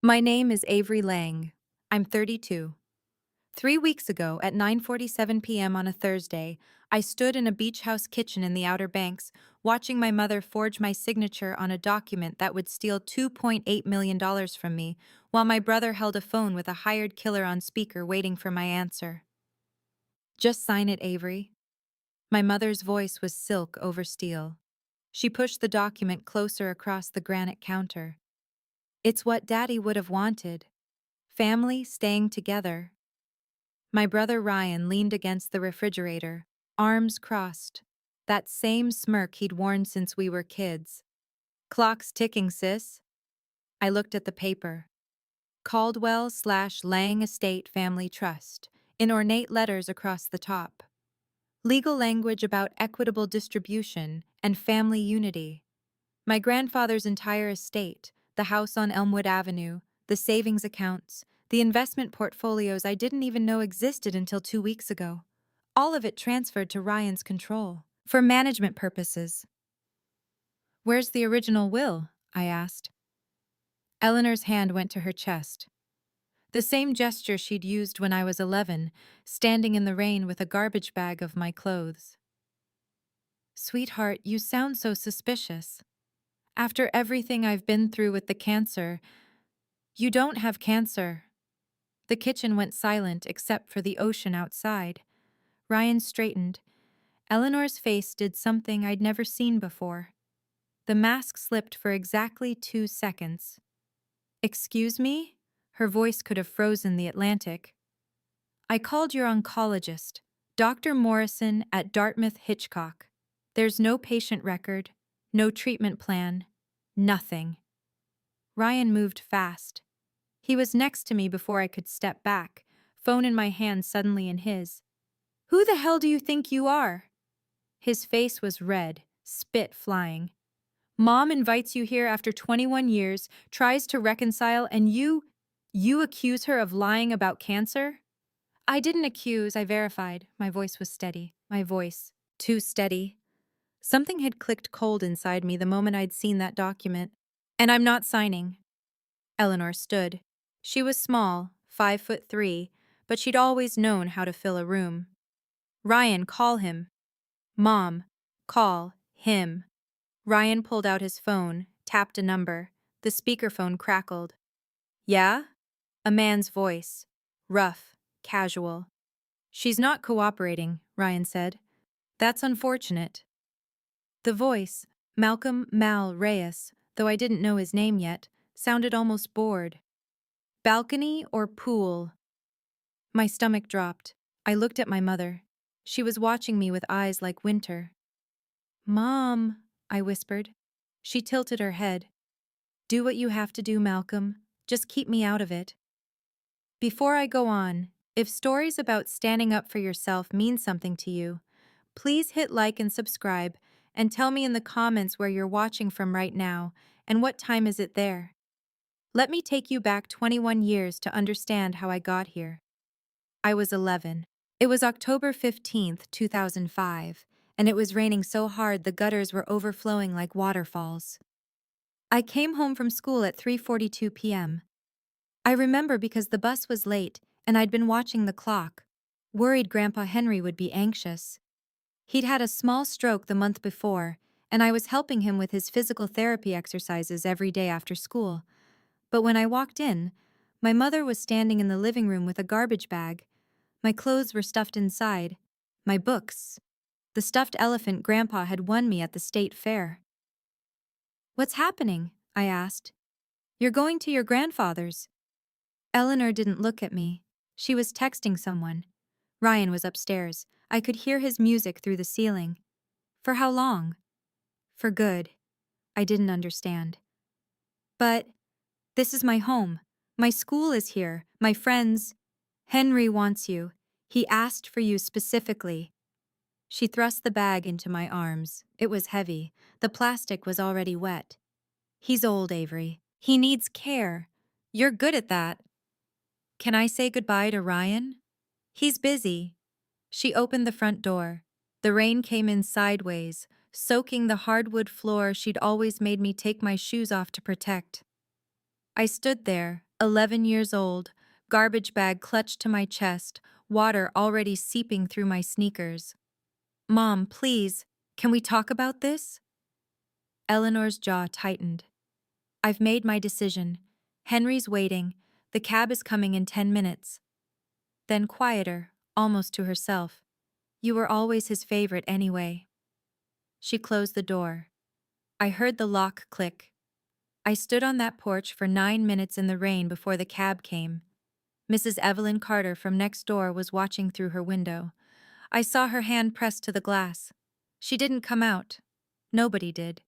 My name is Avery Lang. I'm 32. 3 weeks ago, at 9:47 p.m. on a Thursday, I stood in a beach house kitchen in the Outer Banks, watching my mother forge my signature on a document that would steal $2.8 million from me, while my brother held a phone with a hired killer on speaker waiting for my answer. Just sign it, Avery. My mother's voice was silk over steel. She pushed the document closer across the granite counter. It's what Daddy would have wanted. Family staying together. My brother Ryan leaned against the refrigerator, arms crossed. That same smirk he'd worn since we were kids. Clock's ticking, sis. I looked at the paper. Caldwell/Lang Estate Family Trust, in ornate letters across the top. Legal language about equitable distribution and family unity. My grandfather's entire estate, the house on Elmwood Avenue, the savings accounts, the investment portfolios I didn't even know existed until 2 weeks ago. All of it transferred to Ryan's control, for management purposes. Where's the original will? I asked. Eleanor's hand went to her chest. The same gesture she'd used when I was 11, standing in the rain with a garbage bag of my clothes. Sweetheart, you sound so suspicious. After everything I've been through with the cancer, you don't have cancer. The kitchen went silent except for the ocean outside. Ryan straightened. Eleanor's face did something I'd never seen before. The mask slipped for exactly 2 seconds. Excuse me? Her voice could have frozen the Atlantic. I called your oncologist, Dr. Morrison at Dartmouth Hitchcock. There's no patient record, no treatment plan, nothing. Ryan moved fast. He was next to me before I could step back, phone in my hand suddenly in his. Who the hell do you think you are? His face was red, spit flying. Mom invites you here after 21 years, tries to reconcile, and you accuse her of lying about cancer? I didn't accuse, I verified. My voice was steady. My voice. Too steady. Something had clicked cold inside me the moment I'd seen that document. And I'm not signing. Eleanor stood. She was small, 5'3", but she'd always known how to fill a room. Ryan, call him. Mom, call him. Ryan pulled out his phone, tapped a number. The speakerphone crackled. Yeah? A man's voice. Rough, casual. She's not cooperating, Ryan said. That's unfortunate. The voice, Malcolm Mal Reyes, though I didn't know his name yet, sounded almost bored. Balcony or pool? My stomach dropped. I looked at my mother. She was watching me with eyes like winter. Mom, I whispered. She tilted her head. Do what you have to do, Malcolm. Just keep me out of it. Before I go on, if stories about standing up for yourself mean something to you, please hit like and subscribe, and tell me in the comments where you're watching from right now and what time is it there. Let me take you back 21 years to understand how I got here. I was 11. It was October 15th, 2005, and it was raining so hard the gutters were overflowing like waterfalls. I came home from school at 3:42 p.m. I remember because the bus was late and I'd been watching the clock, worried Grandpa Henry would be anxious. He'd had a small stroke the month before, and I was helping him with his physical therapy exercises every day after school. But when I walked in, my mother was standing in the living room with a garbage bag. My clothes were stuffed inside. My books. The stuffed elephant Grandpa had won me at the state fair. What's happening? I asked. You're going to your grandfather's. Eleanor didn't look at me. She was texting someone. Ryan was upstairs. I could hear his music through the ceiling. For how long? For good. I didn't understand. But this is my home. My school is here. My friends. Henry wants you. He asked for you specifically. She thrust the bag into my arms. It was heavy. The plastic was already wet. He's old, Avery. He needs care. You're good at that. Can I say goodbye to Ryan? He's busy. She opened the front door. The rain came in sideways, soaking the hardwood floor she'd always made me take my shoes off to protect. I stood there, 11 years old, garbage bag clutched to my chest, water already seeping through my sneakers. Mom, please, can we talk about this? Eleanor's jaw tightened. I've made my decision. Henry's waiting. The cab is coming in 10 minutes. Then quieter, almost to herself. You were always his favorite anyway. She closed the door. I heard the lock click. I stood on that porch for 9 minutes in the rain before the cab came. Mrs. Evelyn Carter from next door was watching through her window. I saw her hand pressed to the glass. She didn't come out. Nobody did.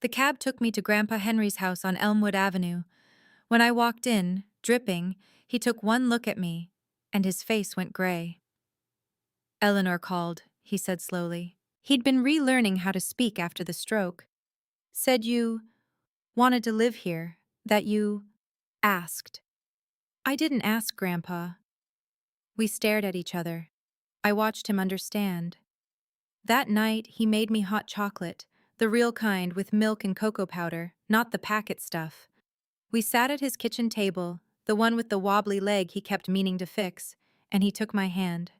The cab took me to Grandpa Henry's house on Elmwood Avenue. When I walked in, dripping, he took one look at me, and his face went gray. Eleanor called, he said slowly. He'd been relearning how to speak after the stroke. Said you wanted to live here, that you asked. I didn't ask, Grandpa. We stared at each other. I watched him understand. That night, he made me hot chocolate, the real kind with milk and cocoa powder, not the packet stuff. We sat at his kitchen table, the one with the wobbly leg he kept meaning to fix, and he took my hand.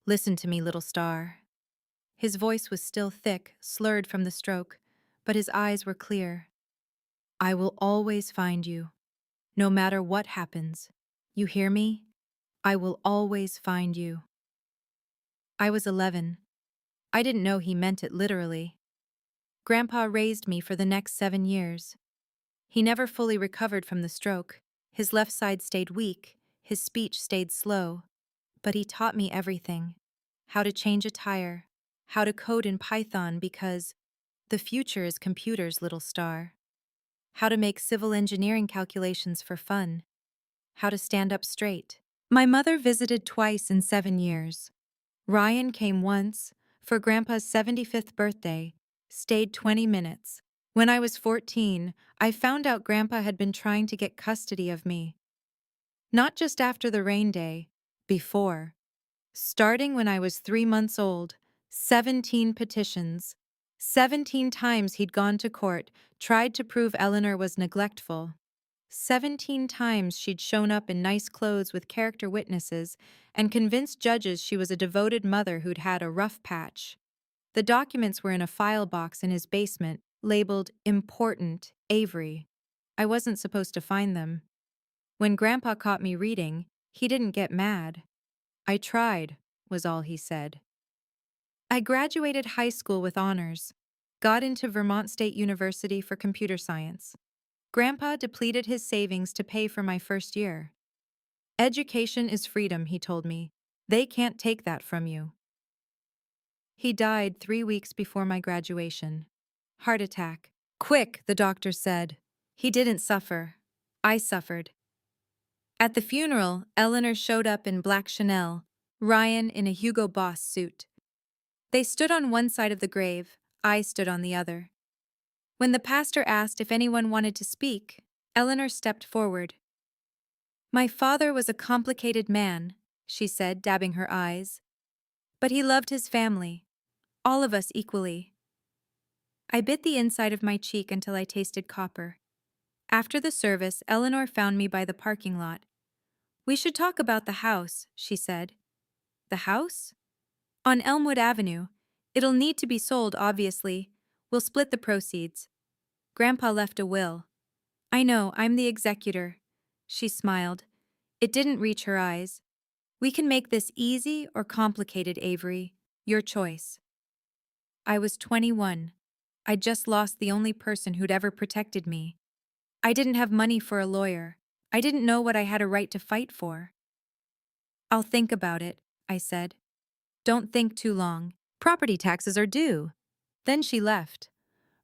Listen to me, little star. His voice was still thick, slurred from the stroke, but his eyes were clear. I will always find you, no matter what happens. You hear me? I will always find you. I was 11. I didn't know he meant it literally. Grandpa raised me for the next 7 years. He never fully recovered from the stroke. His left side stayed weak, his speech stayed slow. But he taught me everything. How to change a tire, how to code in Python because the future is computers, little star. How to make civil engineering calculations for fun. How to stand up straight. My mother visited twice in 7 years. Ryan came once, for Grandpa's 75th birthday, stayed 20 minutes. When I was 14, I found out Grandpa had been trying to get custody of me. Not just after the rain day, before. Starting when I was 3 months old, 17 petitions. 17 times he'd gone to court, tried to prove Eleanor was neglectful. 17 times she'd shown up in nice clothes with character witnesses and convinced judges she was a devoted mother who'd had a rough patch. The documents were in a file box in his basement, labeled Important Avery. I wasn't supposed to find them. When Grandpa caught me reading, he didn't get mad. I tried, was all he said. I graduated high school with honors, got into Vermont State University for computer science. Grandpa depleted his savings to pay for my first year. Education is freedom, he told me. They can't take that from you. He died 3 weeks before my graduation. Heart attack. Quick, the doctor said. He didn't suffer. I suffered. At the funeral, Eleanor showed up in black Chanel, Ryan in a Hugo Boss suit. They stood on one side of the grave, I stood on the other. When the pastor asked if anyone wanted to speak, Eleanor stepped forward. My father was a complicated man, she said, dabbing her eyes. But he loved his family, all of us equally. I bit the inside of my cheek until I tasted copper. After the service, Eleanor found me by the parking lot. We should talk about the house, she said. The house? On Elmwood Avenue. It'll need to be sold, obviously. We'll split the proceeds. Grandpa left a will. I know, I'm the executor. She smiled. It didn't reach her eyes. We can make this easy or complicated, Avery. Your choice. I was 21. I'd just lost the only person who'd ever protected me. I didn't have money for a lawyer. I didn't know what I had a right to fight for. I'll think about it, I said. Don't think too long. Property taxes are due. Then she left.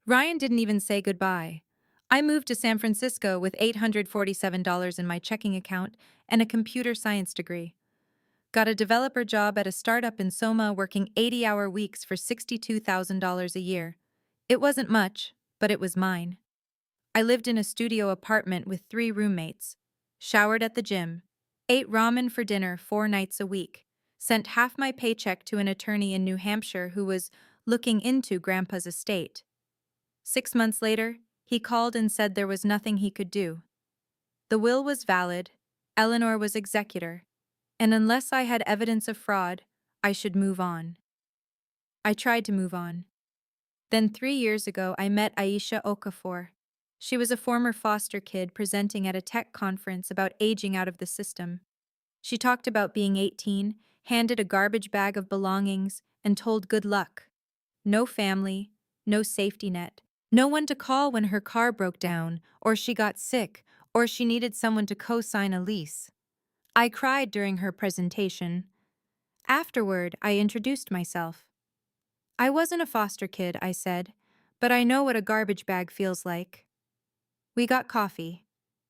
Ryan didn't even say goodbye. I moved to San Francisco with $847 in my checking account and a computer science degree. Got a developer job at a startup in Soma working 80-hour weeks for $62,000 a year. It wasn't much, but it was mine. I lived in a studio apartment with 3 roommates, showered at the gym, ate ramen for dinner 4 nights a week, sent half my paycheck to an attorney in New Hampshire who was looking into Grandpa's estate. 6 months later, he called and said there was nothing he could do. The will was valid, Eleanor was executor, and unless I had evidence of fraud, I should move on. I tried to move on. Then 3 years ago, I met Aisha Okafor. She was a former foster kid presenting at a tech conference about aging out of the system. She talked about being 18, handed a garbage bag of belongings, and told good luck. No family, no safety net, no one to call when her car broke down, or she got sick, or she needed someone to co-sign a lease. I cried during her presentation. Afterward, I introduced myself. I wasn't a foster kid, I said, but I know what a garbage bag feels like. We got coffee.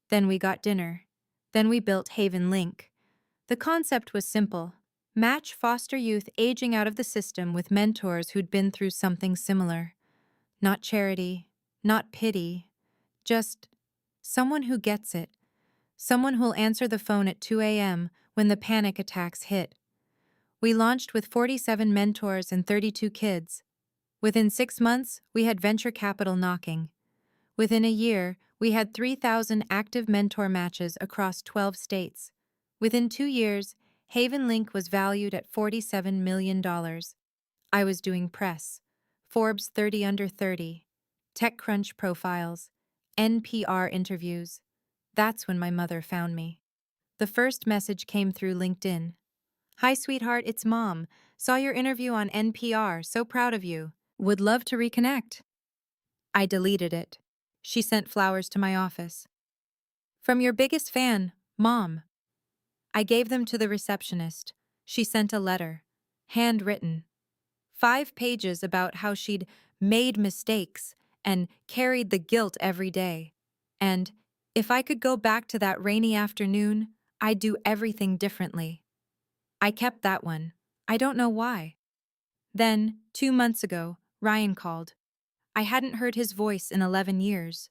Then we got dinner. Then we built Haven Link. The concept was simple. Match foster youth aging out of the system with mentors who'd been through something similar. Not charity, not pity, just someone who gets it. Someone who'll answer the phone at 2 a.m. when the panic attacks hit. We launched with 47 mentors and 32 kids. Within 6 months, we had venture capital knocking. Within a year, we had 3,000 active mentor matches across 12 states. Within 2 years, Haven Link was valued at $47 million. I was doing press, Forbes 30 under 30, TechCrunch profiles, NPR interviews. That's when my mother found me. The first message came through LinkedIn. "Hi, sweetheart, it's Mom. Saw your interview on NPR, so proud of you. Would love to reconnect." I deleted it. She sent flowers to my office. "From your biggest fan, Mom." I gave them to the receptionist. She sent a letter, handwritten. 5 pages about how she'd made mistakes and carried the guilt every day. And if I could go back to that rainy afternoon, I'd do everything differently. I kept that one. I don't know why. Then, 2 months ago, Ryan called. I hadn't heard his voice in 11 years.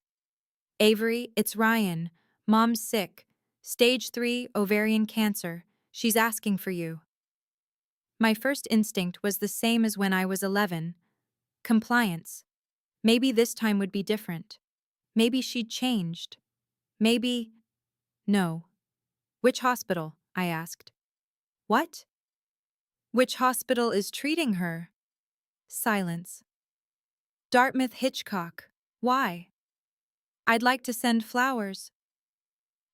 "Avery, it's Ryan. Mom's sick. Stage 3 ovarian cancer. She's asking for you." My first instinct was the same as when I was 11. Compliance. Maybe this time would be different. Maybe she'd changed. Maybe... No. "Which hospital?" I asked. "What?" "Which hospital is treating her?" Silence. "Dartmouth Hitchcock. Why?" "I'd like to send flowers."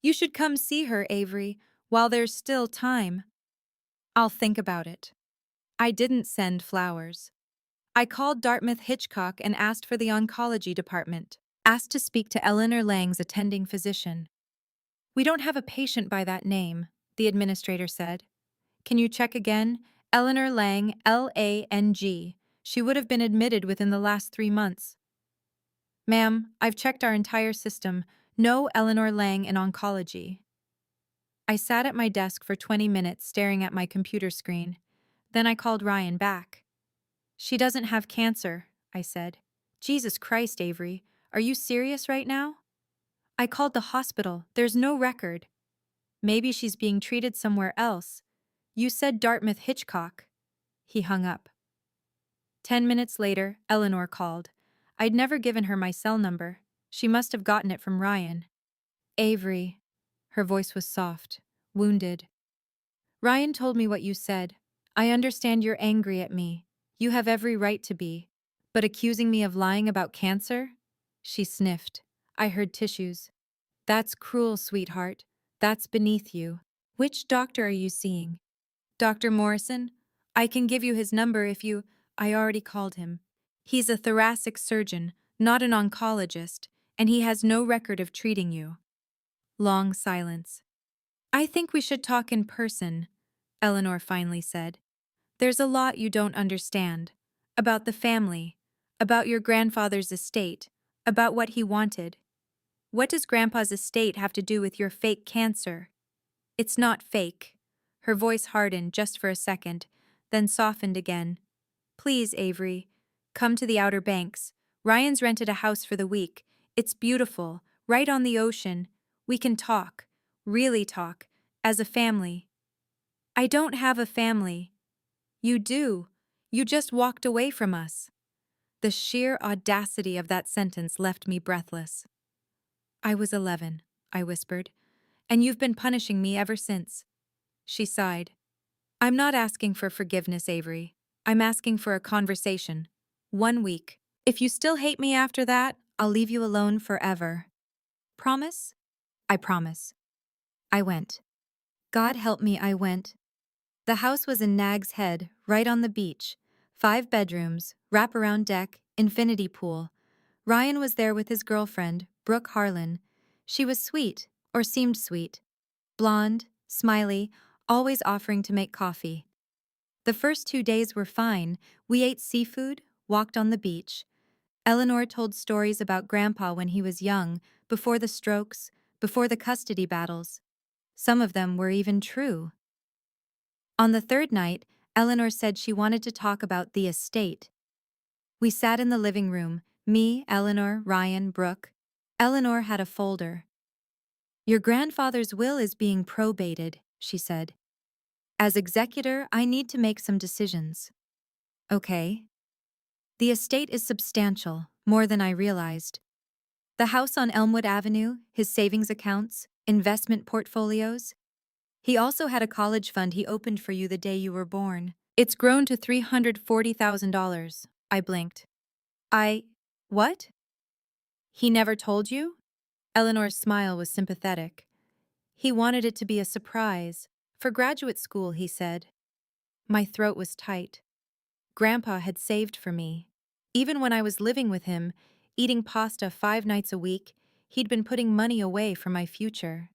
"You should come see her, Avery, while there's still time." "I'll think about it." I didn't send flowers. I called Dartmouth Hitchcock and asked for the oncology department. Asked to speak to Eleanor Lang's attending physician. "We don't have a patient by that name," the administrator said. "Can you check again? Eleanor Lang, Lang. She would have been admitted within the last 3 months." "Ma'am, I've checked our entire system. No Eleanor Lang in oncology." I sat at my desk for 20 minutes staring at my computer screen. Then I called Ryan back. "She doesn't have cancer," I said. "Jesus Christ, Avery, are you serious right now?" "I called the hospital. There's no record." "Maybe she's being treated somewhere else. You said Dartmouth Hitchcock." He hung up. 10 minutes later, Eleanor called. I'd never given her my cell number. She must have gotten it from Ryan. "Avery." Her voice was soft, wounded. "Ryan told me what you said. I understand you're angry at me. You have every right to be. But accusing me of lying about cancer?" She sniffed. I heard tissues. "That's cruel, sweetheart. That's beneath you. Which doctor are you seeing?" "Dr. Morrison? I can give you his number if you—" I already called him. "He's a thoracic surgeon, not an oncologist, and he has no record of treating you." Long silence. "I think we should talk in person," Eleanor finally said. "There's a lot you don't understand. About the family. About your grandfather's estate. About what he wanted. What does Grandpa's estate have to do with your fake cancer?" "It's not fake." Her voice hardened just for a second, then softened again. "Please, Avery, come to the Outer Banks. Ryan's rented a house for the week. It's beautiful, right on the ocean. We can talk, really talk, as a family." "I don't have a family." "You do. You just walked away from us." The sheer audacity of that sentence left me breathless. "I was 11, I whispered. And you've been punishing me ever since. She sighed. I'm not asking for forgiveness, Avery. I'm asking for a conversation. 1 week. If you still hate me after that, I'll leave you alone forever. Promise? I promise. I went. God help me, I went. The house was in Nag's Head, right on the beach. 5 bedrooms, wraparound deck, infinity pool. Ryan was there with his girlfriend, Brooke Harlan. She was sweet, or seemed sweet. Blonde, smiley, always offering to make coffee. The first 2 days were fine. We ate seafood, walked on the beach. Eleanor told stories about Grandpa when he was young, before the strokes, before the custody battles. Some of them were even true. On the third night, Eleanor said she wanted to talk about the estate. We sat in the living room, me, Eleanor, Ryan, Brooke. Eleanor had a folder. Your grandfather's will is being probated, she said. As executor, I need to make some decisions. Okay. The estate is substantial, more than I realized. The house on Elmwood Avenue, his savings accounts, investment portfolios. He also had a college fund he opened for you the day you were born. It's grown to $340,000. I blinked. What? He never told you? Eleanor's smile was sympathetic. He wanted it to be a surprise. For graduate school, he said. My throat was tight. Grandpa had saved for me. Even when I was living with him, eating pasta 5 nights a week, he'd been putting money away for my future.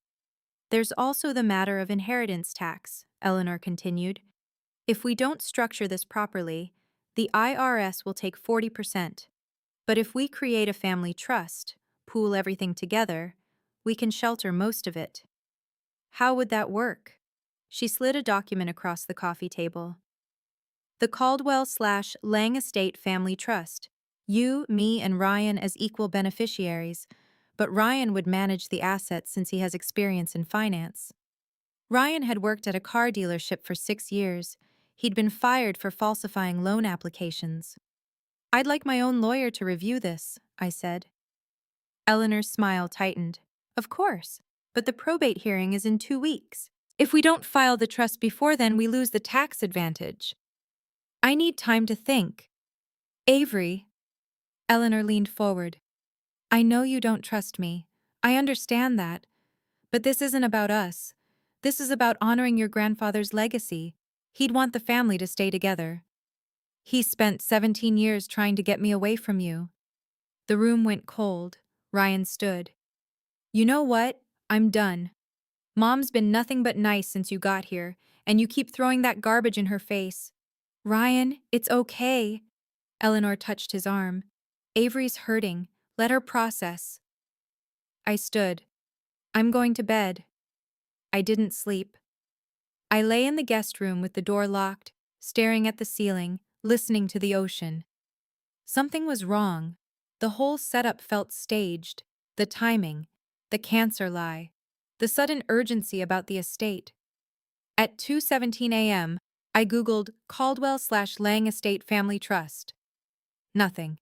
There's also the matter of inheritance tax, Eleanor continued. If we don't structure this properly, the IRS will take 40%. But if we create a family trust, pool everything together, we can shelter most of it. How would that work? She slid a document across the coffee table. The Caldwell/Lang Estate Family Trust. You, me, and Ryan as equal beneficiaries, but Ryan would manage the assets since he has experience in finance. Ryan had worked at a car dealership for 6 years. He'd been fired for falsifying loan applications. I'd like my own lawyer to review this, I said. Eleanor's smile tightened. Of course, but the probate hearing is in 2 weeks. If we don't file the trust before then, we lose the tax advantage. I need time to think. Avery. Eleanor leaned forward. I know you don't trust me. I understand that. But this isn't about us. This is about honoring your grandfather's legacy. He'd want the family to stay together. He spent 17 years trying to get me away from you. The room went cold. Ryan stood. You know what? I'm done. Mom's been nothing but nice since you got here, and you keep throwing that garbage in her face. Ryan, it's okay. Eleanor touched his arm. Avery's hurting. Let her process. I stood. I'm going to bed. I didn't sleep. I lay in the guest room with the door locked, staring at the ceiling, listening to the ocean. Something was wrong. The whole setup felt staged. The timing, the cancer lie, the sudden urgency about the estate. At 2:17 a.m., I Googled Caldwell/Lang Estate Family Trust. Nothing.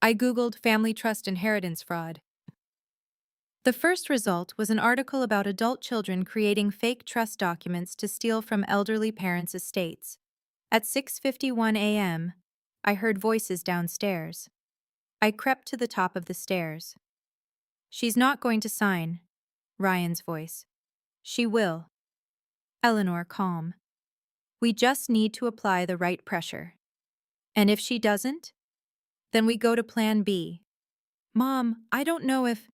I Googled Family Trust Inheritance Fraud. The first result was an article about adult children creating fake trust documents to steal from elderly parents' estates. At 6:51 a.m., I heard voices downstairs. I crept to the top of the stairs. She's not going to sign. Ryan's voice. She will. Eleanor, calm. We just need to apply the right pressure. And if she doesn't, then we go to plan B. Mom, I don't know if...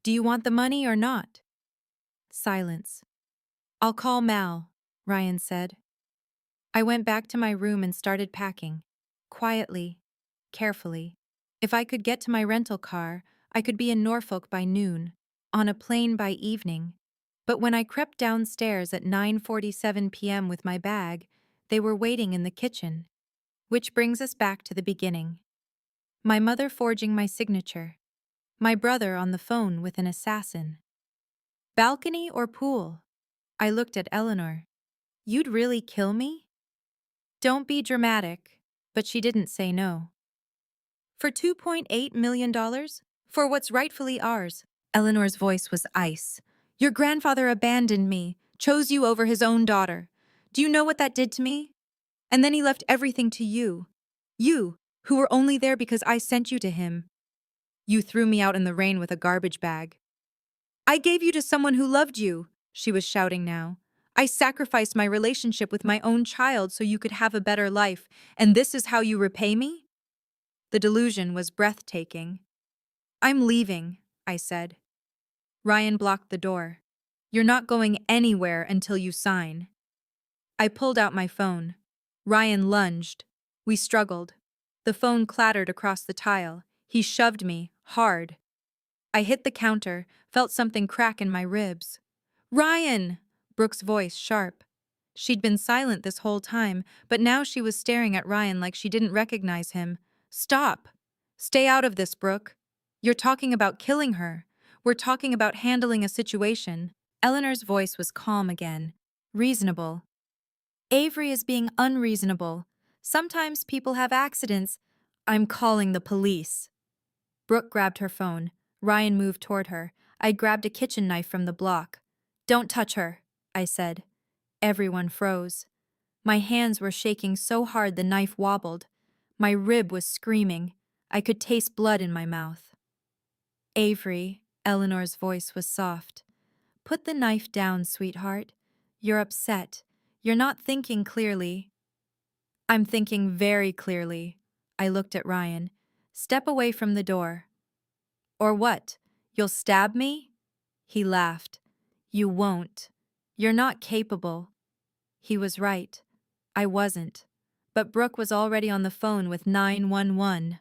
Do you want the money or not? Silence. I'll call Mal, Ryan said. I went back to my room and started packing. Quietly, carefully. If I could get to my rental car, I could be in Norfolk by noon, on a plane by evening. But when I crept downstairs at 9:47 p.m. with my bag, they were waiting in the kitchen. Which brings us back to the beginning. My mother forging my signature. My brother on the phone with an assassin. Balcony or pool? I looked at Eleanor. You'd really kill me? Don't be dramatic, but she didn't say no. For $2.8 million? For what's rightfully ours? Eleanor's voice was ice. Your grandfather abandoned me, chose you over his own daughter. Do you know what that did to me? And then he left everything to you. You, who were only there because I sent you to him. You threw me out in the rain with a garbage bag. I gave you to someone who loved you, she was shouting now. I sacrificed my relationship with my own child so you could have a better life, and this is how you repay me? The delusion was breathtaking. I'm leaving, I said. Ryan blocked the door. You're not going anywhere until you sign. I pulled out my phone. Ryan lunged. We struggled. The phone clattered across the tile. He shoved me, hard. I hit the counter, felt something crack in my ribs. Ryan! Brooke's voice sharp. She'd been silent this whole time, but now she was staring at Ryan like she didn't recognize him. Stop! Stay out of this, Brooke. You're talking about killing her. We're talking about handling a situation. Eleanor's voice was calm again. Reasonable. Avery is being unreasonable. Sometimes people have accidents. I'm calling the police. Brooke grabbed her phone. Ryan moved toward her. I grabbed a kitchen knife from the block. Don't touch her, I said. Everyone froze. My hands were shaking so hard the knife wobbled. My rib was screaming. I could taste blood in my mouth. Avery, Eleanor's voice was soft. Put the knife down, sweetheart. You're upset. You're not thinking clearly. I'm thinking very clearly. I looked at Ryan. Step away from the door. Or what? You'll stab me? He laughed. You won't. You're not capable. He was right. I wasn't. But Brooke was already on the phone with 911.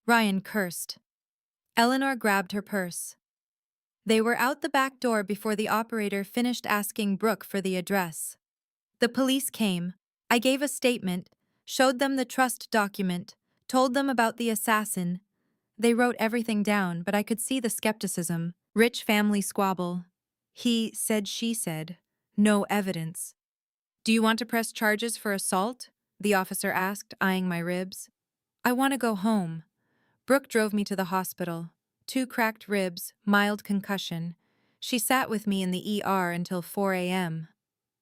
Ryan cursed. Eleanor grabbed her purse. They were out the back door before the operator finished asking Brooke for the address. The police came. I gave a statement, showed them the trust document, told them about the assassin. They wrote everything down, but I could see the skepticism. Rich family squabble. He said, she said. No evidence. Do you want to press charges for assault? The officer asked, eyeing my ribs. I want to go home. Brooke drove me to the hospital. 2 cracked ribs, mild concussion. She sat with me in the ER until 4 a.m.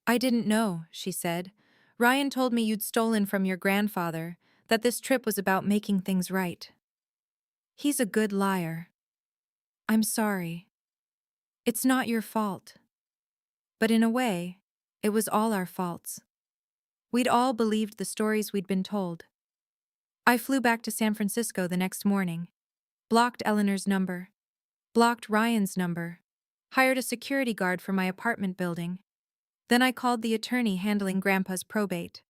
I didn't know, she said. Ryan told me you'd stolen from your grandfather, that this trip was about making things right. He's a good liar. I'm sorry. It's not your fault. But in a way, it was all our faults. We'd all believed the stories we'd been told. I flew back to San Francisco the next morning, blocked Eleanor's number, blocked Ryan's number, hired a security guard for my apartment building. Then I called the attorney handling Grandpa's probate.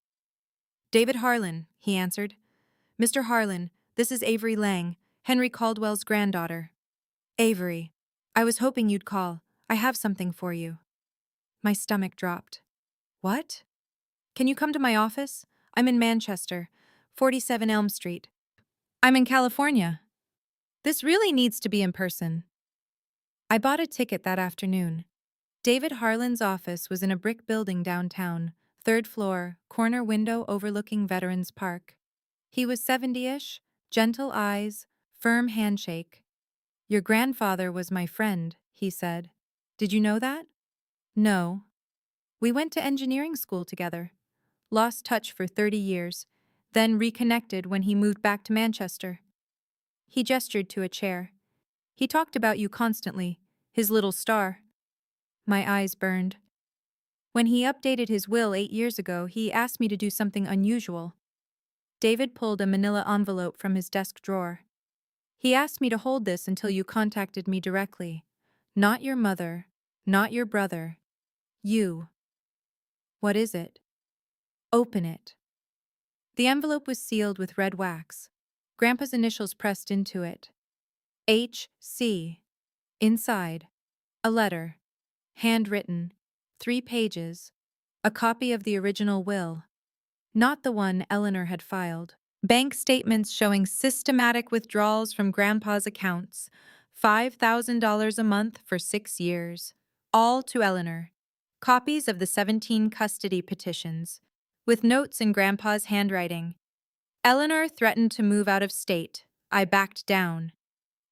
David Harlan, he answered. Mr. Harlan, this is Avery Lang, Henry Caldwell's granddaughter. Avery, I was hoping you'd call. I have something for you. My stomach dropped. What? Can you come to my office? I'm in Manchester, 47 Elm Street. I'm in California. This really needs to be in person. I bought a ticket that afternoon. David Harlan's office was in a brick building downtown, 3rd floor, corner window overlooking Veterans Park. He was 70-ish, gentle eyes, firm handshake. Your grandfather was my friend, he said. Did you know that? No. We went to engineering school together. Lost touch for 30 years, then reconnected when he moved back to Manchester. He gestured to a chair. He talked about you constantly, his little star. My eyes burned. When he updated his will 8 years ago, he asked me to do something unusual. David pulled a manila envelope from his desk drawer. He asked me to hold this until you contacted me directly. Not your mother, not your brother. You. What is it? Open it. The envelope was sealed with red wax. Grandpa's initials pressed into it. H.C. Inside, a letter. Handwritten. 3 pages. A copy of the original will. Not the one Eleanor had filed. Bank statements showing systematic withdrawals from Grandpa's accounts. $5,000 a month for 6 years. All to Eleanor. Copies of the 17 custody petitions, with notes in Grandpa's handwriting. Eleanor threatened to move out of state. I backed down.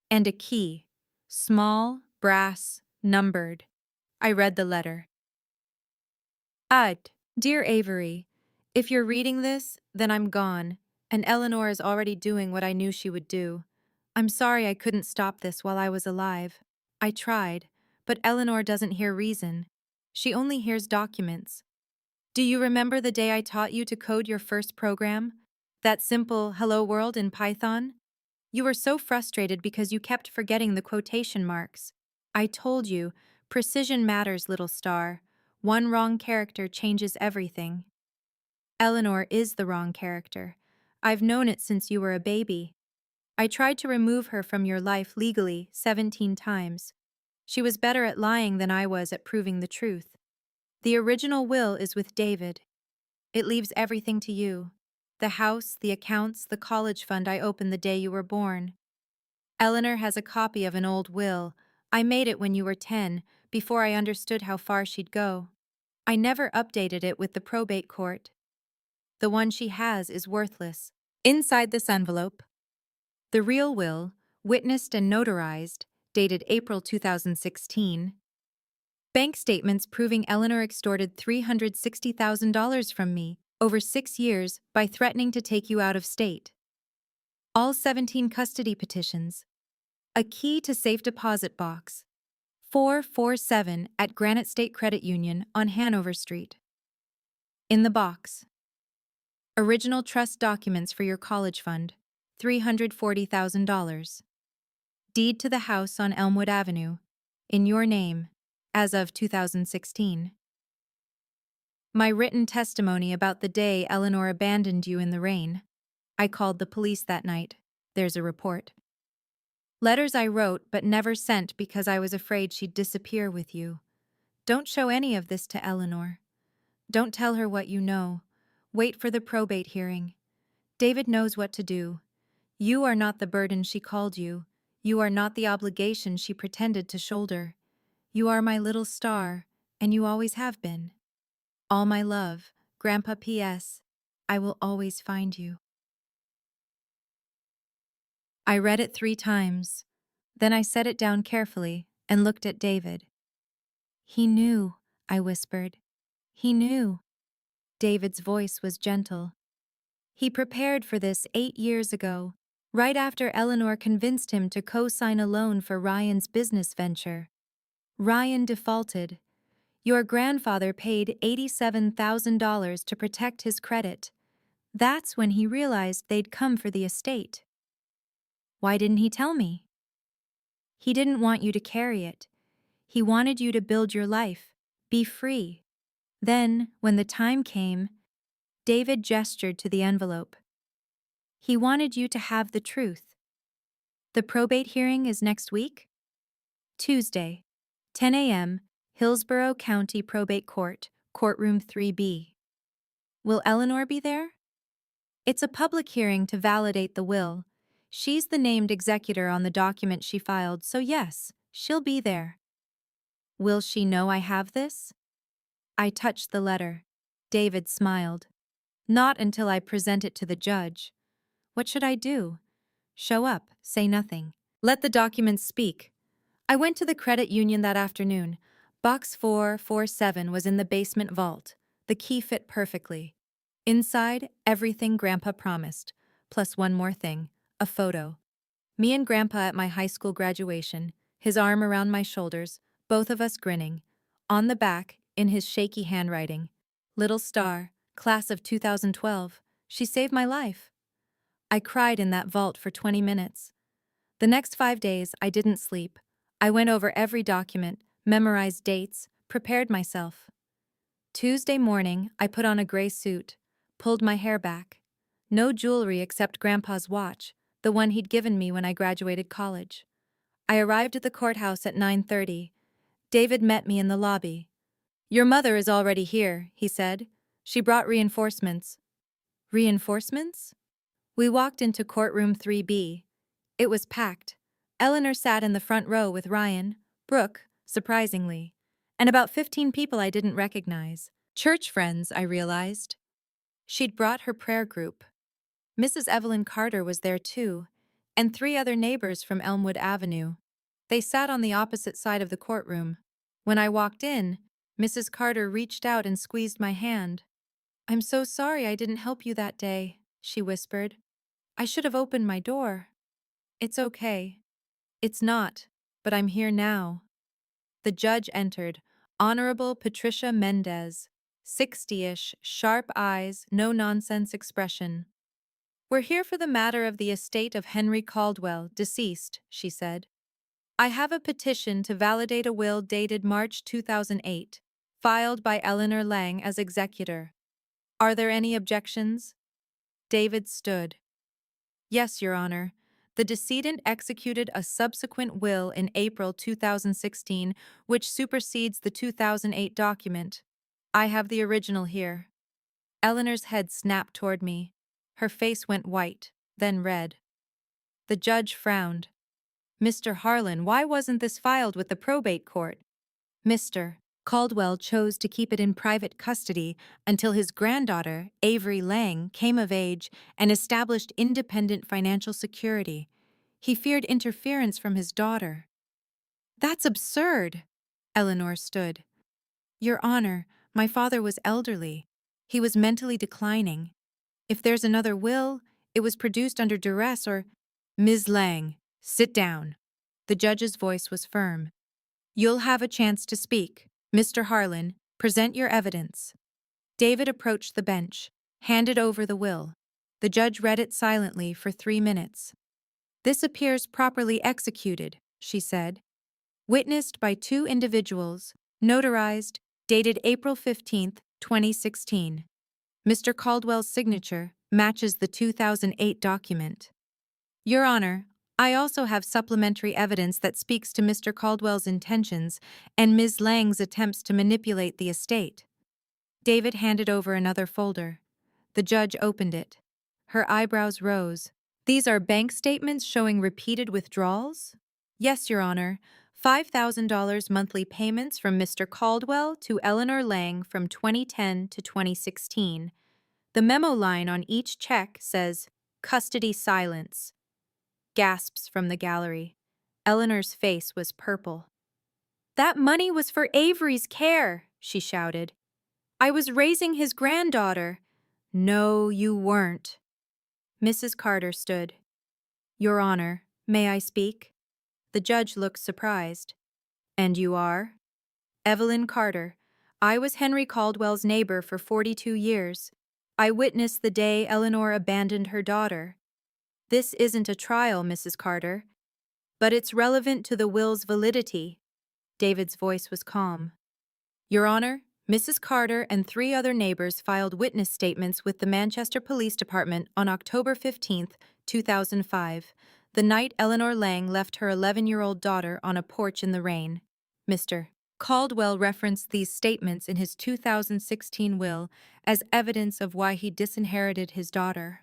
And a key. Small, brass, numbered. I read the letter. Dear Avery, if you're reading this, then I'm gone, and Eleanor is already doing what I knew she would do. I'm sorry I couldn't stop this while I was alive. I tried, but Eleanor doesn't hear reason. She only hears documents. Do you remember the day I taught you to code your first program? That simple hello world in Python? You were so frustrated because you kept forgetting the quotation marks. I told you, precision matters, little star. One wrong character changes everything. Eleanor is the wrong character. I've known it since you were a baby. I tried to remove her from your life legally 17 times. She was better at lying than I was at proving the truth. The original will is with David. It leaves everything to you. The house, the accounts, the college fund I opened the day you were born. Eleanor has a copy of an old will. I made it when you were 10, before I understood how far she'd go. I never updated it with the probate court. The one she has is worthless. Inside this envelope, the real will, witnessed and notarized, dated April 2016. Bank statements proving Eleanor extorted $360,000 from me over 6 years by threatening to take you out of state. All 17 custody petitions. A key to safe deposit box. 447 at Granite State Credit Union on Hanover Street. In the box. Original trust documents for your college fund, $340,000. Deed to the house on Elmwood Avenue, in your name, as of 2016. My written testimony about the day Eleanor abandoned you in the rain. I called the police that night. There's a report. Letters I wrote but never sent because I was afraid she'd disappear with you. Don't show any of this to Eleanor. Don't tell her what you know. Wait for the probate hearing. David knows what to do. You are not the burden she called you. You are not the obligation she pretended to shoulder. You are my little star, and you always have been. All my love, Grandpa P.S. I will always find you. I read it 3 times. Then I set it down carefully and looked at David. He knew, I whispered. He knew. David's voice was gentle. He prepared for this 8 years ago, right after Eleanor convinced him to co-sign a loan for Ryan's business venture. Ryan defaulted. Your grandfather paid $87,000 to protect his credit. That's when he realized they'd come for the estate. Why didn't he tell me? He didn't want you to carry it. He wanted you to build your life, be free. Then, when the time came, David gestured to the envelope. He wanted you to have the truth. The probate hearing is next week? Tuesday, 10 a.m., Hillsborough County Probate Court, Courtroom 3B. Will Eleanor be there? It's a public hearing to validate the will. She's the named executor on the document she filed, so yes, she'll be there. Will she know I have this? I touched the letter. David smiled. Not until I present it to the judge. What should I do? Show up, say nothing. Let the documents speak. I went to the credit union that afternoon. Box 447 was in the basement vault. The key fit perfectly. Inside, everything Grandpa promised, plus one more thing, a photo. Me and Grandpa at my high school graduation, his arm around my shoulders, both of us grinning. On the back, in his shaky handwriting, "Little Star, class of 2012, she saved my life." I cried in that vault for 20 minutes. The next 5 days, I didn't sleep. I went over every document, memorized dates, prepared myself. Tuesday morning, I put on a gray suit, pulled my hair back. No jewelry except Grandpa's watch, the one he'd given me when I graduated college. I arrived at the courthouse at 9:30. David met me in the lobby. "Your mother is already here," he said. "She brought reinforcements." Reinforcements? We walked into courtroom 3B. It was packed. Eleanor sat in the front row with Ryan, Brooke, surprisingly, and about 15 people I didn't recognize. Church friends, I realized. She'd brought her prayer group. Mrs. Evelyn Carter was there too, and 3 other neighbors from Elmwood Avenue. They sat on the opposite side of the courtroom. When I walked in, Mrs. Carter reached out and squeezed my hand. "I'm so sorry I didn't help you that day," she whispered. "I should have opened my door." "It's okay." "It's not, but I'm here now." The judge entered, Honorable Patricia Mendez, 60-ish, sharp eyes, no-nonsense expression. "We're here for the matter of the estate of Henry Caldwell, deceased," she said. "I have a petition to validate a will dated March 2008, filed by Eleanor Lang as executor. Are there any objections?" David stood. "Yes, Your Honor. The decedent executed a subsequent will in April 2016, which supersedes the 2008 document. I have the original here." Eleanor's head snapped toward me. Her face went white, then red. The judge frowned. "Mr. Harlan, why wasn't this filed with the probate court?" Mr. Caldwell chose to keep it in private custody until his granddaughter, Avery Lang, came of age and established independent financial security. He feared interference from his daughter. "That's absurd!" Eleanor stood. "Your Honor, my father was elderly. He was mentally declining. If there's another will, it was produced under duress or—" "Ms. Lang, sit down." The judge's voice was firm. "You'll have a chance to speak. Mr. Harlan, present your evidence." David approached the bench, handed over the will. The judge read it silently for 3 minutes. "This appears properly executed," she said. "Witnessed by 2 individuals, notarized, dated April 15, 2016. Mr. Caldwell's signature matches the 2008 document." "Your Honor, I also have supplementary evidence that speaks to Mr. Caldwell's intentions and Ms. Lang's attempts to manipulate the estate." David handed over another folder. The judge opened it. Her eyebrows rose. "These are bank statements showing repeated withdrawals?" "Yes, Your Honor. $5,000 monthly payments from Mr. Caldwell to Eleanor Lang from 2010 to 2016. The memo line on each check says, 'Custody silence.'" Gasps from the gallery. Eleanor's face was purple. "That money was for Avery's care," she shouted. "I was raising his granddaughter." "No, you weren't." Mrs. Carter stood. "Your Honor, may I speak?" The judge looked surprised. "And you are?" "Evelyn Carter. I was Henry Caldwell's neighbor for 42 years. I witnessed the day Eleanor abandoned her daughter. This isn't a trial, Mrs. Carter, but it's relevant to the will's validity." David's voice was calm. "Your Honor, Mrs. Carter and 3 other neighbors filed witness statements with the Manchester Police Department on October 15, 2005, the night Eleanor Lang left her 11-year-old daughter on a porch in the rain. Mr. Caldwell referenced these statements in his 2016 will as evidence of why he disinherited his daughter."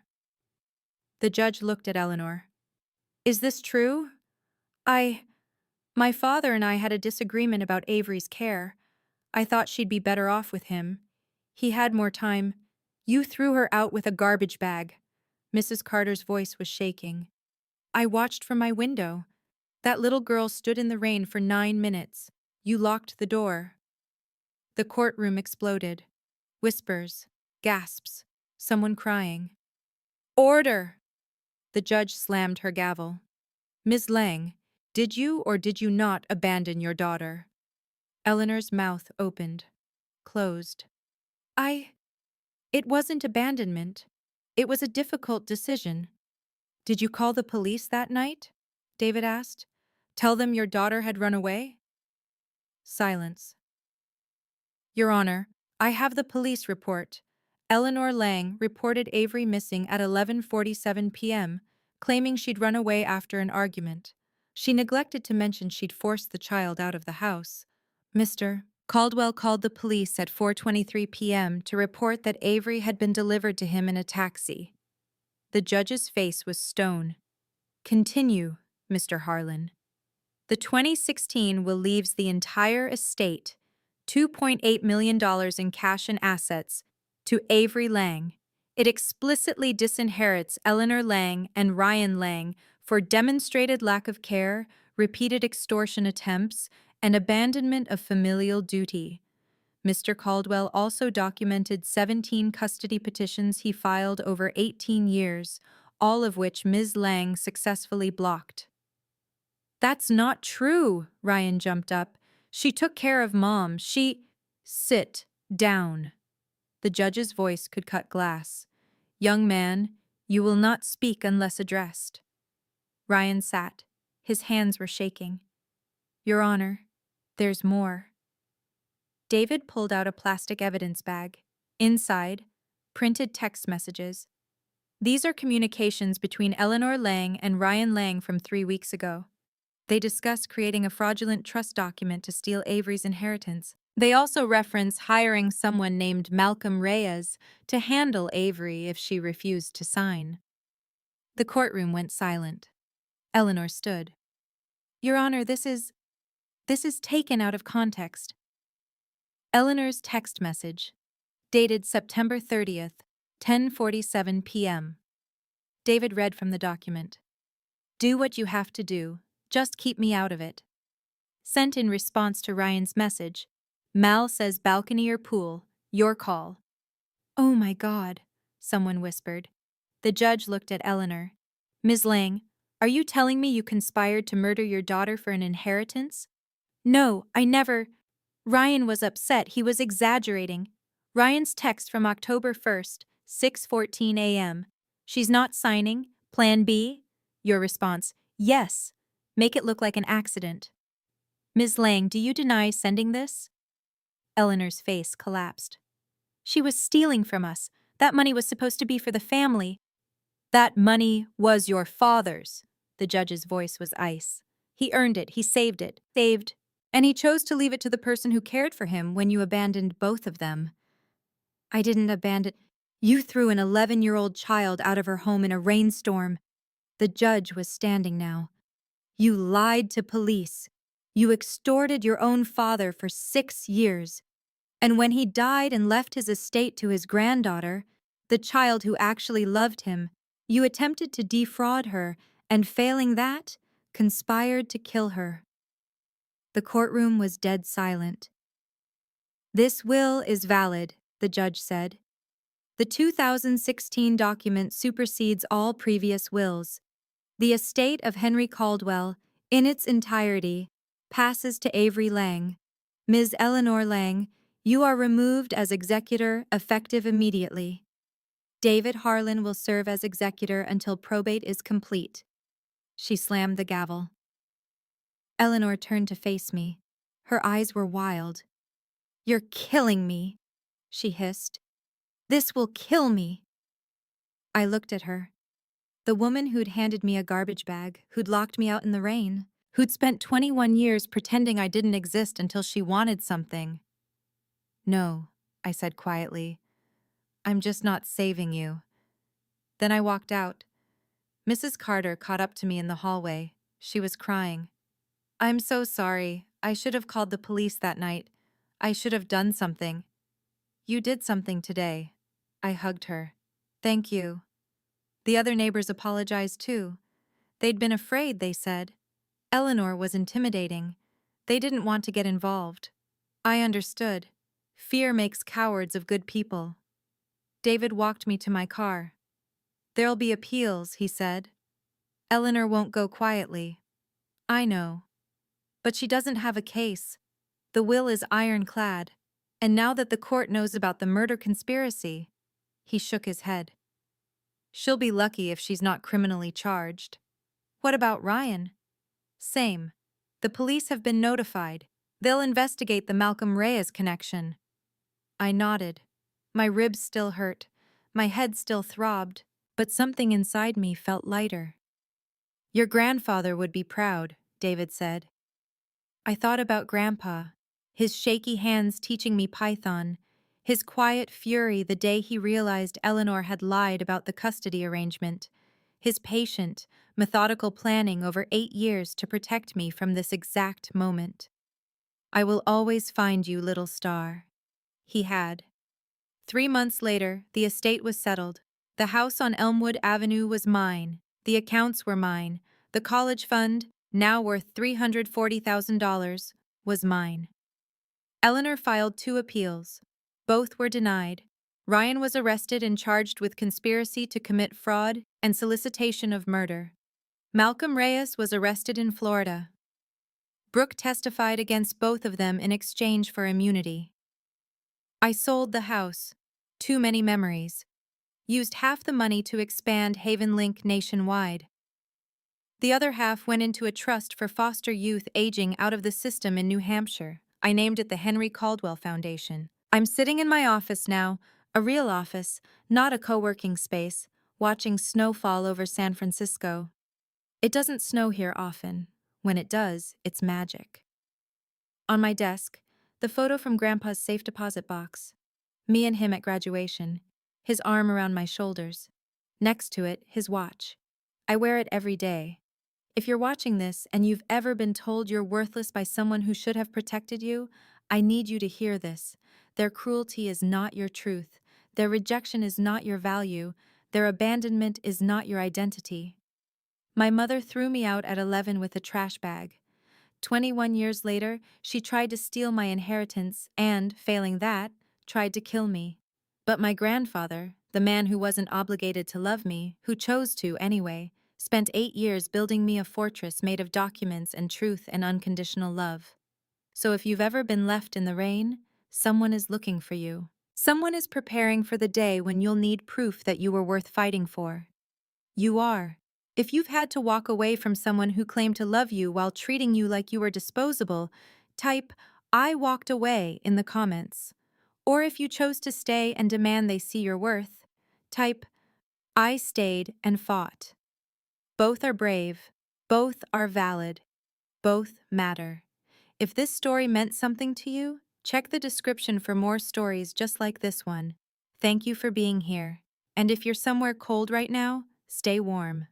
The judge looked at Eleanor. "Is this true?" My father and I had a disagreement about Avery's care. I thought she'd be better off with him. He had more time. You threw her out with a garbage bag." Mrs. Carter's voice was shaking. "I watched from my window. That little girl stood in the rain for 9 minutes. You locked the door." The courtroom exploded. Whispers, gasps, someone crying. "Order!" The judge slammed her gavel. "Ms. Lang, did you or did you not abandon your daughter?" Eleanor's mouth opened, closed. It wasn't abandonment. It was a difficult decision." "Did you call the police that night?" David asked. "Tell them your daughter had run away?" Silence. "Your Honor, I have the police report. Eleanor Lang reported Avery missing at 11:47 p.m., claiming she'd run away after an argument. She neglected to mention she'd forced the child out of the house. Mr. Caldwell called the police at 4:23 p.m. to report that Avery had been delivered to him in a taxi." The judge's face was stone. "Continue, Mr. Harlan." "The 2016 will leaves the entire estate, $2.8 million in cash and assets, to Avery Lang. It explicitly disinherits Eleanor Lang and Ryan Lang for demonstrated lack of care, repeated extortion attempts, and abandonment of familial duty. Mr. Caldwell also documented 17 custody petitions he filed over 18 years, all of which Ms. Lang successfully blocked. "That's not true," Ryan jumped up. "She took care of Mom. Sit down." The judge's voice could cut glass. "Young man, you will not speak unless addressed." Ryan sat. His hands were shaking. "Your Honor, there's more." David pulled out a plastic evidence bag. Inside, printed text messages. "These are communications between Eleanor Lang and Ryan Lang from 3 weeks ago. They discuss creating a fraudulent trust document to steal Avery's inheritance. They also reference hiring someone named Malcolm Reyes to handle Avery if she refused to sign." The courtroom went silent. Eleanor stood. "Your Honor, this is taken out of context." Eleanor's text message, dated September 30th, 10:47 p.m. David read from the document. "Do what you have to do. Just keep me out of it." Sent in response to Ryan's message, "Mal says balcony or pool. Your call." "Oh my God," someone whispered. The judge looked at Eleanor. "Ms. Lang, are you telling me you conspired to murder your daughter for an inheritance?" "No, I never—" Ryan was upset. He was exaggerating. Ryan's text from October 1st, 6:14 a.m. "She's not signing. Plan B?" Your response, "Yes. Make it look like an accident." "Ms. Lang, do you deny sending this?" Eleanor's face collapsed. "She was stealing from us. That money was supposed to be for the family." "That money was your father's." The judge's voice was ice. "He earned it. He saved it. And he chose to leave it to the person who cared for him when you abandoned both of them." "I didn't abandon—" "You threw an 11-year-old child out of her home in a rainstorm." The judge was standing now. "You lied to police. You extorted your own father for 6 years. And when he died and left his estate to his granddaughter, the child who actually loved him, you attempted to defraud her, and failing that, conspired to kill her." The courtroom was dead silent. "This will is valid," the judge said. "The 2016 document supersedes all previous wills. The estate of Henry Caldwell, in its entirety, passes to Avery Lang. Ms. Eleanor Lang, you are removed as executor effective immediately. David Harlan will serve as executor until probate is complete." She slammed the gavel. Eleanor turned to face me. Her eyes were wild. "You're killing me," she hissed. "This will kill me." I looked at her. The woman who'd handed me a garbage bag, who'd locked me out in the rain, who'd spent 21 years pretending I didn't exist until she wanted something. "No," I said quietly. "I'm just not saving you." Then I walked out. Mrs. Carter caught up to me in the hallway. She was crying. "I'm so sorry. I should have called the police that night. I should have done something." "You did something today." I hugged her. "Thank you." The other neighbors apologized too. They'd been afraid, they said. Eleanor was intimidating. They didn't want to get involved. I understood. Fear makes cowards of good people. David walked me to my car. "There'll be appeals," he said. "Eleanor won't go quietly." "I know. But she doesn't have a case. The will is ironclad. And now that the court knows about the murder conspiracy—" He shook his head. "She'll be lucky if she's not criminally charged." "What about Ryan?" "Same. The police have been notified. They'll investigate the Malcolm Reyes connection." I nodded. My ribs still hurt. My head still throbbed. But something inside me felt lighter. "Your grandfather would be proud," David said. I thought about Grandpa, his shaky hands teaching me Python, his quiet fury the day he realized Eleanor had lied about the custody arrangement, his patient, methodical planning over 8 years to protect me from this exact moment. "I will always find you, little star." He had. 3 months later, the estate was settled. The house on Elmwood Avenue was mine. The accounts were mine. The college fund, now worth $340,000, was mine. Eleanor filed 2 appeals. Both were denied. Ryan was arrested and charged with conspiracy to commit fraud and solicitation of murder. Malcolm Reyes was arrested in Florida. Brooke testified against both of them in exchange for immunity. I sold the house. Too many memories. Used half the money to expand Haven Link nationwide. The other half went into a trust for foster youth aging out of the system in New Hampshire. I named it the Henry Caldwell Foundation. I'm sitting in my office now, a real office, not a co-working space, watching snow fall over San Francisco. It doesn't snow here often. When it does, it's magic. On my desk, the photo from Grandpa's safe deposit box. Me and him at graduation, his arm around my shoulders. Next to it, his watch. I wear it every day. If you're watching this and you've ever been told you're worthless by someone who should have protected you, I need you to hear this. Their cruelty is not your truth. Their rejection is not your value. Their abandonment is not your identity. My mother threw me out at 11 with a trash bag. 21 years later, she tried to steal my inheritance and, failing that, tried to kill me. But my grandfather, the man who wasn't obligated to love me, who chose to anyway, spent 8 years building me a fortress made of documents and truth and unconditional love. So if you've ever been left in the rain, someone is looking for you. Someone is preparing for the day when you'll need proof that you were worth fighting for. You are. If you've had to walk away from someone who claimed to love you while treating you like you were disposable, type, "I walked away" in the comments. Or if you chose to stay and demand they see your worth, type, "I stayed and fought." Both are brave. Both are valid. Both matter. If this story meant something to you, check the description for more stories just like this one. Thank you for being here. And if you're somewhere cold right now, stay warm.